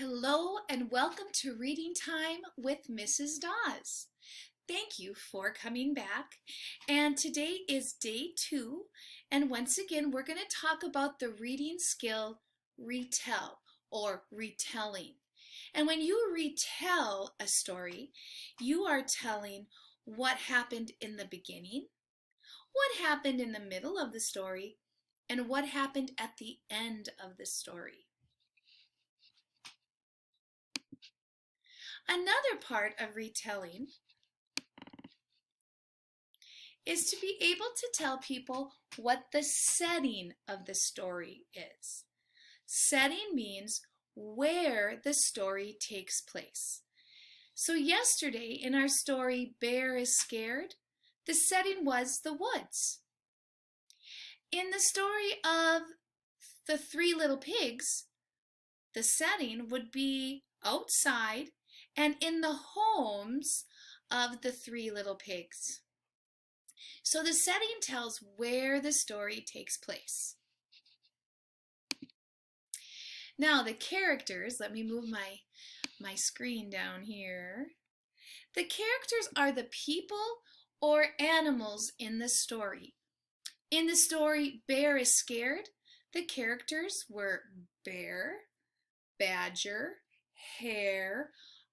Hello and welcome to Reading Time with Mrs. Dawes. Thank you for coming back. And today is day 2. And once again, we're going to talk about the reading skill retell or retelling. And when you retell a story, you are telling what happened in the beginning, what happened in the middle of the story, and what happened at the end of the story. Another part of retelling is to be able to tell people what the setting of the story is. Setting means where the story takes place. So yesterday in our story, Bear is Scared, the setting was the woods. In the story of the Three Little Pigs, the setting would be outside and in the homes of the Three Little Pigs. So the setting tells where the story takes place. Now the characters, let me move my screen down here. The characters are the people or animals in the story. In the story Bear is Scared, the characters were Bear, Badger, Hare,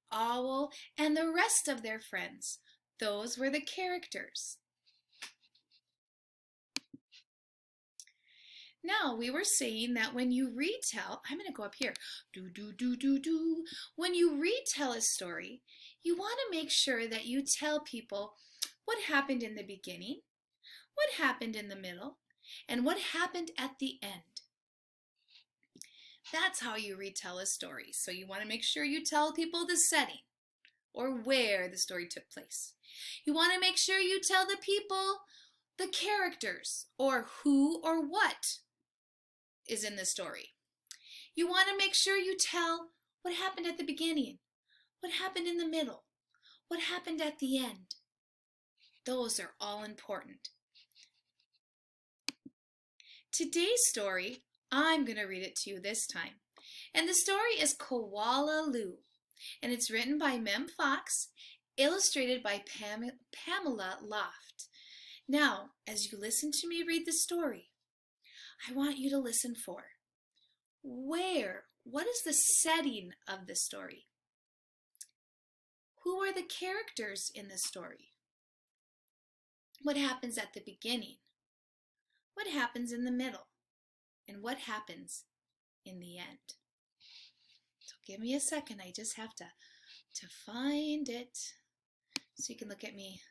Owl, and the rest of their friends. Those were the characters. Now, we were saying that when you retell, I'm going to go up here, When you retell a story, you want to make sure that you tell people what happened in the beginning, what happened in the middle, and what happened at the end. That's how you retell a story. So you want to make sure you tell people the setting or where the story took place. You want to make sure you tell the people the characters or who or what is in the story. You want to make sure you tell what happened at the beginning, what happened in the middle, what happened at the end. Those are all important. Today's story, I'm going to read it to you this time. And the story is Koala Lou. And it's written by Mem Fox, illustrated by Pamela Loft. Now, as you listen to me read the story, I want you to listen for what is the setting of the story? Who are the characters in the story? What happens at the beginning? What happens in the middle? And what happens in the end? So give me a second, I just have to find it so you can look at me.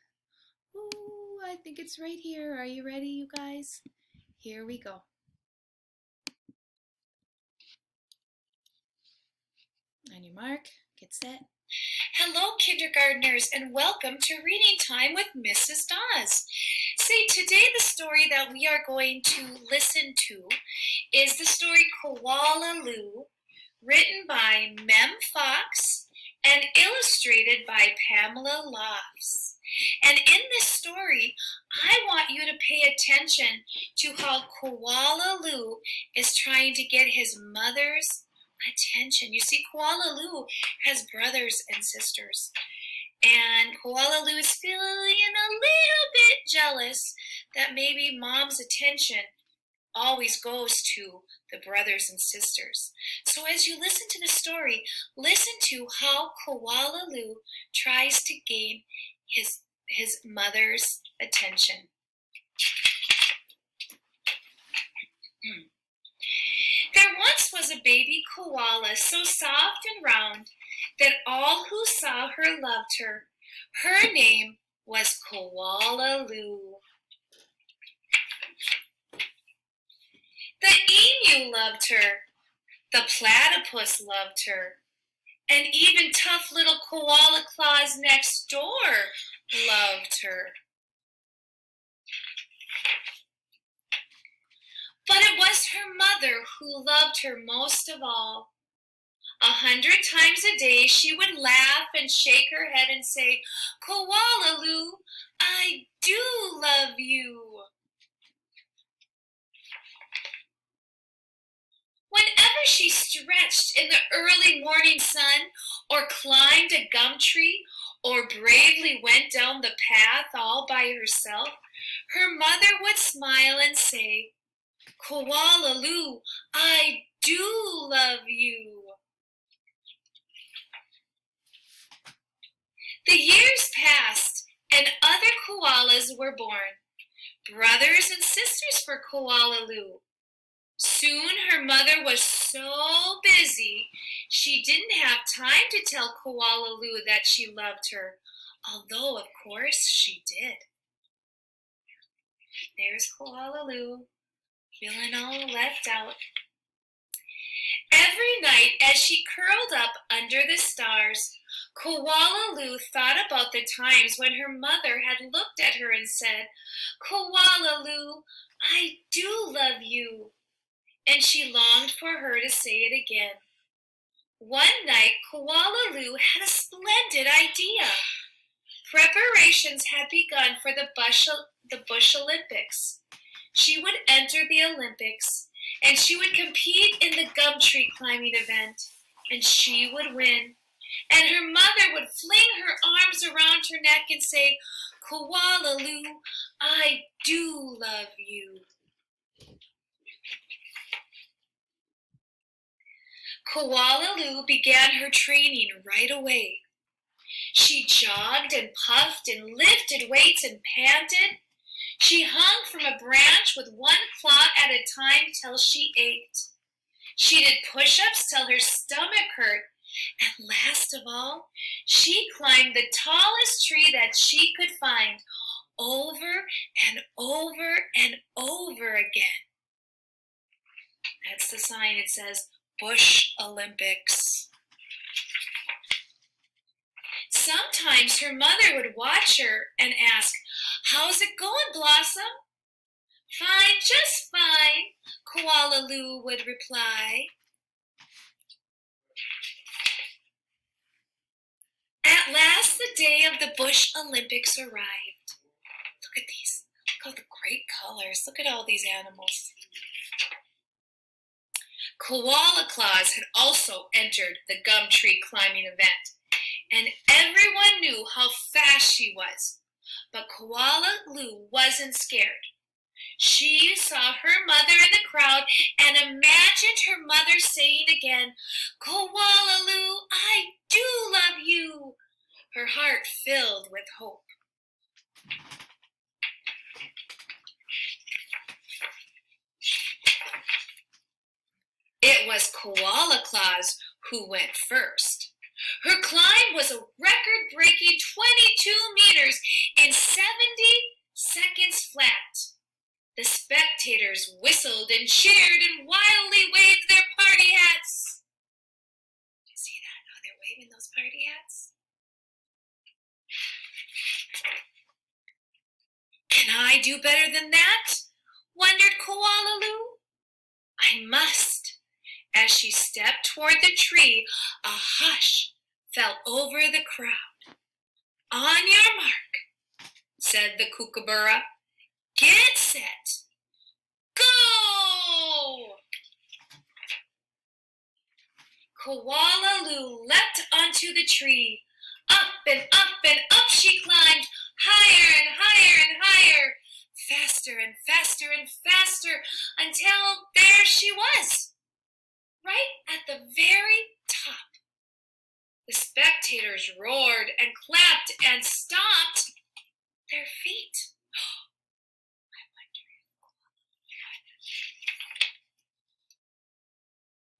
Ooh, I think it's right here. Are you ready, you guys? Here we go. On your mark, get set. Hello, kindergartners, and welcome to Reading Time with Mrs. Dawes. See, today the story that we are going to listen to is the story Koala Lou, written by Mem Fox and illustrated by Pamela Lofts. And in this story, I want you to pay attention to how Koala Lou is trying to get his mother's attention. You see, Koala Lou has brothers and sisters. And Koala Lou is feeling a little bit jealous that maybe Mom's attention always goes to the brothers and sisters. So as you listen to the story, listen to how Koala Lou tries to gain his mother's attention. There once was a baby koala so soft and round that all who saw her loved her. Her name was Koala Lou. The emu loved her, the platypus loved her, and even tough little Koala Claus next door loved her. But it was her mother who loved her most of all. 100 times a day she would laugh and shake her head and say, "Koala Lou, I do love you." Whenever she stretched in the early morning sun, or climbed a gum tree, or bravely went down the path all by herself, her mother would smile and say, "Koalaloo, I do love you." The years passed, and other koalas were born, brothers and sisters for Koalaloo. Soon her mother was so busy she didn't have time to tell Koalaloo that she loved her, although of course she did. There's Koalaloo, feeling all left out. Every night as she curled up under the stars, Koalaloo thought about the times when her mother had looked at her and said, "Koalaloo, I do love you." And she longed for her to say it again. One night, Koalaloo had a splendid idea. Preparations had begun for the Bush Olympics. She would enter the Olympics, and she would compete in the gum tree climbing event, and she would win. And her mother would fling her arms around her neck and say, "Koalaloo, I do love you." Koalaloo began her training right away. She jogged and puffed and lifted weights and panted. She hung from a branch with one claw at a time till she ached. She did push-ups till her stomach hurt. And last of all, she climbed the tallest tree that she could find, over and over and over again. That's the sign. It says Bush Olympics. Sometimes her mother would watch her and ask, "How's it going, Blossom?" "Fine, just fine," Koalaloo would reply. At last the day of the Bush Olympics arrived. Look at these. Look at the great colors. Look at all these animals. Koala Claus had also entered the gum tree climbing event, and everyone knew how fast she was. But Koalaloo wasn't scared. She saw her mother in the crowd and imagined her mother saying again, "Koalaloo, I do love you." Her heart filled with hope. It was Koala Claus who went first. Her climb was a record-breaking 22 meters in 70 seconds flat. The spectators whistled and cheered and wildly waved their party hats. Do you see that? How they're waving those party hats? Can I do better than that? Wondered Koalaloo. I must. As she stepped toward the tree, a hush fell over the crowd. "On your mark," said the kookaburra. "Get set. Go!" Koalaloo leapt onto the tree. Up and up and up she climbed, higher and higher and higher, faster and faster and faster, until there she was, right at the very top. The spectators roared and clapped and stomped their feet.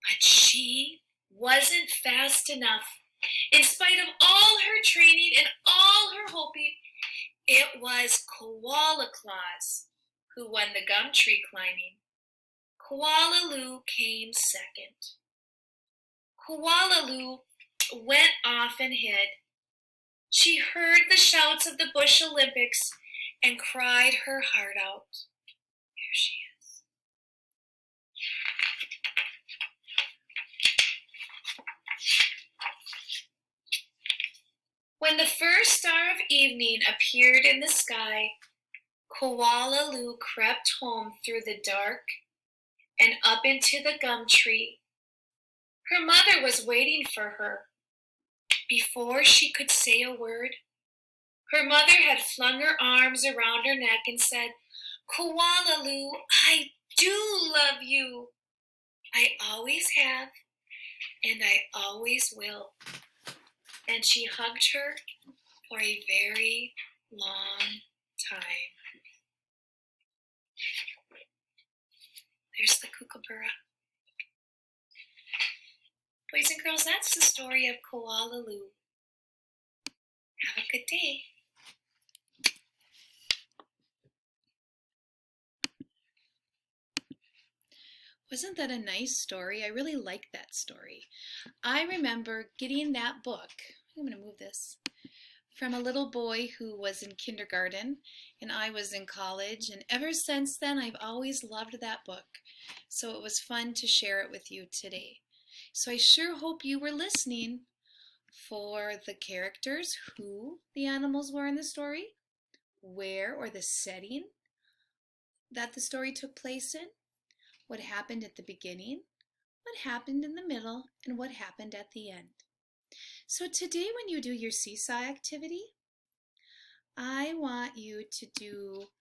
But she wasn't fast enough. In spite of all her training and all her hoping, it was Koala Claus who won the gum tree climbing. Koalaloo came second. Koalaloo went off and hid. She heard the shouts of the Bush Olympics and cried her heart out. There she is. When the first star of evening appeared in the sky, Koalaloo crept home through the dark and up into the gum tree Her mother was waiting for her. Before she could say a word, her mother had flung her arms around her neck and said, "Koalalu, I do love you. I always have, and I always will." And she hugged her for a very long time. There's the kookaburra. Boys and girls, that's the story of Koalalu. Have a good day. Wasn't that a nice story? I really liked that story. I remember getting that book. I'm going to move this. From a little boy who was in kindergarten, and I was in college, and ever since then I've always loved that book. So it was fun to share it with you today. So I sure hope you were listening for the characters, who the animals were in the story, where or the setting that the story took place in, what happened at the beginning, what happened in the middle, and what happened at the end. So today when you do your seesaw activity, I want you to do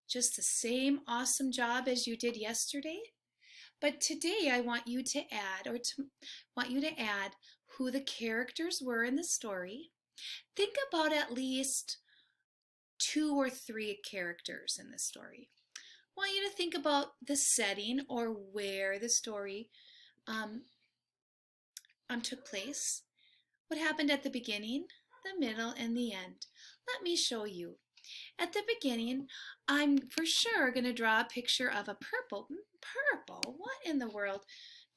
just the same awesome job as you did yesterday. But today I want you to add who the characters were in the story. Think about at least 2 or 3 characters in the story. I want you to think about the setting or where the story took place. What happened at the beginning, the middle, and the end. Let me show you. At the beginning, I'm for sure going to draw a picture of a purple. Purple? What in the world?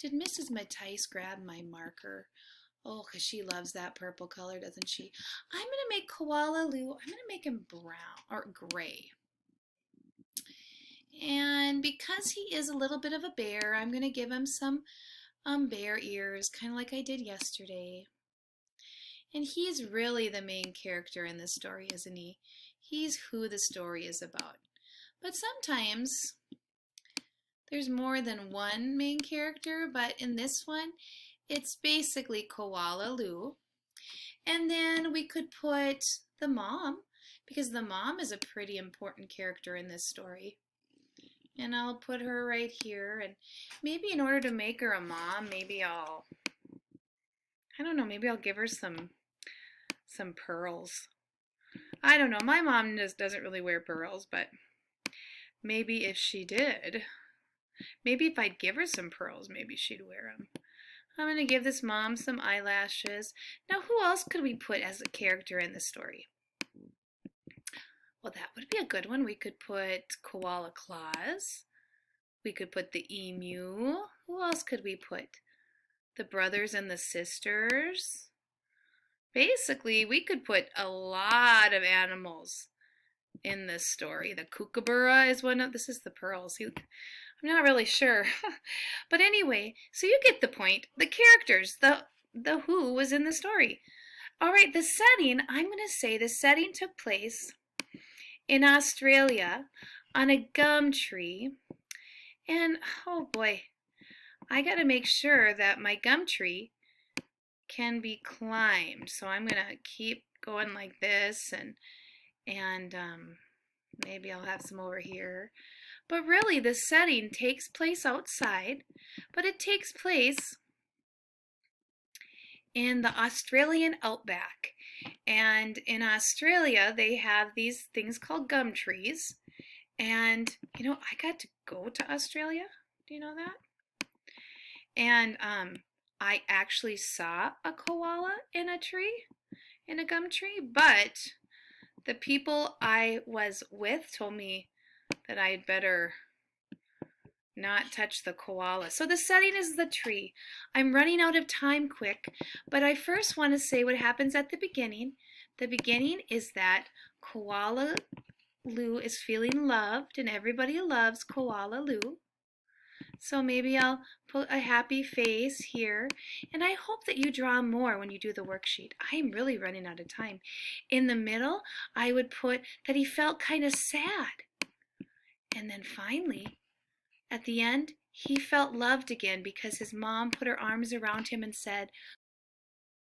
Did Mrs. Mattice grab my marker? Oh, because she loves that purple color, doesn't she? I'm going to make Koalalu, I'm going to make him brown or gray. And because he is a little bit of a bear, I'm going to give him some bear ears, kind of like I did yesterday. And he's really the main character in this story, isn't he? He's who the story is about. But sometimes there's more than one main character, but in this one, it's basically Koalalu. And then we could put the mom, because the mom is a pretty important character in this story. And I'll put her right here. And maybe in order to make her a mom, maybe I don't know, maybe I'll give her some pearls. I don't know, my mom just doesn't really wear pearls, but maybe if she did, maybe if I'd give her some pearls, maybe she'd wear them. I'm going to give this mom some eyelashes. Now, who else could we put as a character in the story? Well, that would be a good one. We could put Koala Claus. We could put the emu. Who else could we put? The brothers and the sisters. Basically, we could put a lot of animals in this story. The kookaburra is one of, this is the pearls. I'm not really sure. But anyway, so you get the point. The characters, the who was in the story. All right, the setting, I'm going to say the setting took place in Australia on a gum tree. And oh boy, I got to make sure that my gum tree can be climbed. So I'm going to keep going like this, and maybe I'll have some over here. But really, the setting takes place outside, but it takes place in the Australian outback. And in Australia, they have these things called gum trees. And, you know, I got to go to Australia. Do you know that? And I actually saw a koala in a tree, in a gum tree, but the people I was with told me that I'd better not touch the koala. So the setting is the tree. I'm running out of time quick, but I first want to say what happens at the beginning. The beginning is that Koalalu is feeling loved, and everybody loves Koalalu. So maybe I'll put a happy face here, and I hope that you draw more when you do the worksheet. I am really running out of time. In the middle, I would put that he felt kind of sad. And then finally, at the end, He felt loved again because his mom put her arms around him and said,